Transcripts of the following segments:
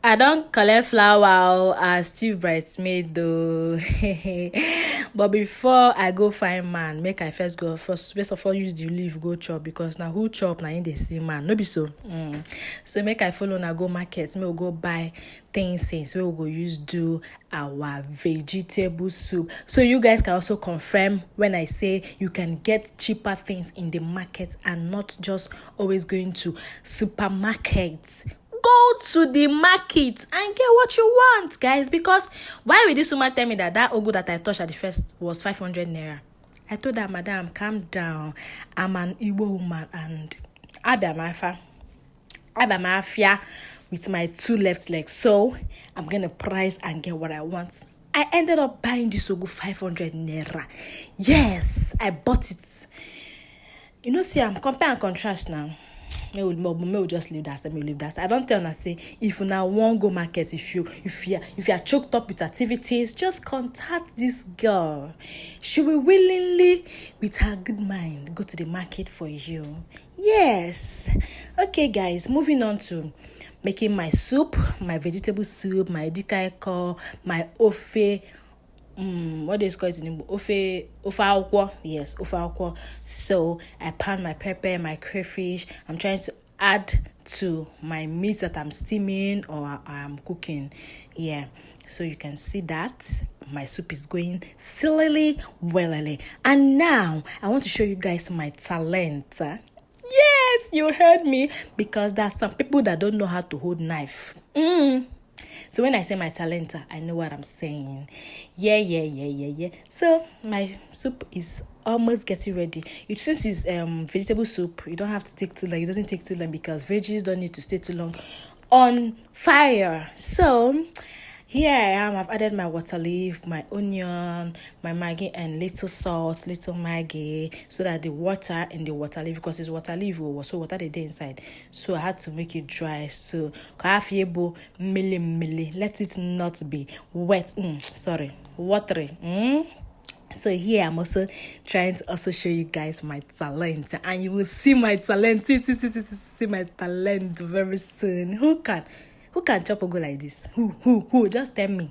I don't collect flower as Steve bridesmaid though. But before I go find man, make I first of all use the leave go chop, because now who chop na in dey see man, no be so. So make I follow na go market, make we go buy things wey we go use do our vegetable soup. So you guys can also confirm when I say you can get cheaper things in the market and not just always going to supermarkets. Go to the market and get what you want, guys. Because why will this woman tell me that ogu that I touched at the first was 500 naira? I told her, madam, calm down. I'm an Igbo woman and Abia Mafia with my 2 left legs. So I'm gonna price and get what I want. I ended up buying this ogu 500 naira. Yes, I bought it. You know, see, I'm compare and contrast now. May we just leave that. I don't tell her say if you now won't go market, if you are choked up with activities, just contact this girl. She will willingly, with her good mind, go to the market for you. Yes. Okay, guys, moving on to making my soup, my vegetable soup, my edikaiko, my ofe. What do you call it in Igbo? Ofe akwo. Yes, ofe akwo. So I pan my pepper, my crayfish. I'm trying to add to my meat that I'm steaming or I'm cooking. Yeah, so you can see that my soup is going sillily wellily. And now I want to show you guys my talent. Yes, you heard me, because there are some people that don't know how to hold knife. So when I say my talent, I know what I'm saying. Yeah. So my soup is almost getting ready. Since it's vegetable soup, you don't have to take too long. It doesn't take too long because veggies don't need to stay too long on fire. So here I am. I've added my water leaf, my onion, my Maggi, and little salt, little Maggi, so that the water in the water leaf, because it's water leaf, so water they inside. So I had to make it dry. So let it not be wet. Watery. So here I'm also trying to also show you guys my talent, and you will see my talent. See my talent very soon. Who can chop a go like this? Who? Just tell me.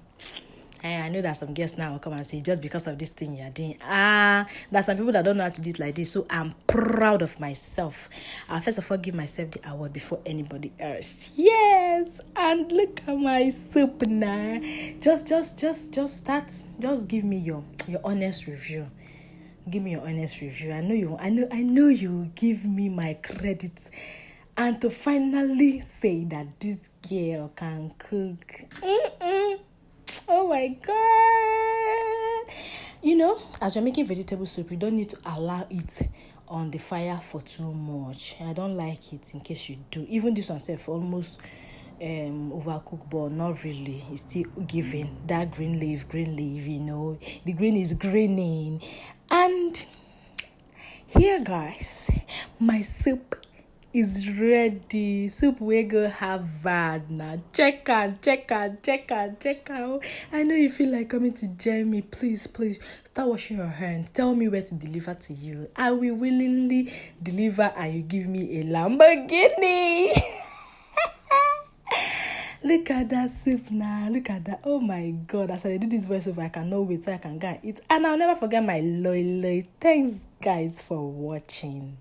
I know that some girls now will come and say, just because of this thing you're doing. There's some people that don't know how to do it like this. So I'm proud of myself. I'll first of all give myself the award before anybody else. Yes. And look at my soup now. Just start. Just give me your honest review. Give me your honest review. I know you give me my credit. And to finally say that this girl can cook. Oh my God. You know, as you're making vegetable soup, you don't need to allow it on the fire for too much. I don't like it in case you do. Even this one self almost overcooked, but not really. It's still giving that green leaf, you know. The green is greening. And here, guys, my soup is ready. Soup we go Harvard now. Check out. I know you feel like coming to join me. Please start washing your hands. Tell me where to deliver to you. I will willingly deliver, and you give me a Lamborghini. Look at that soup now. Look at that. Oh my God. As I do this voiceover, I cannot wait so I can go and eat. And I'll never forget my loy. Thanks, guys, for watching.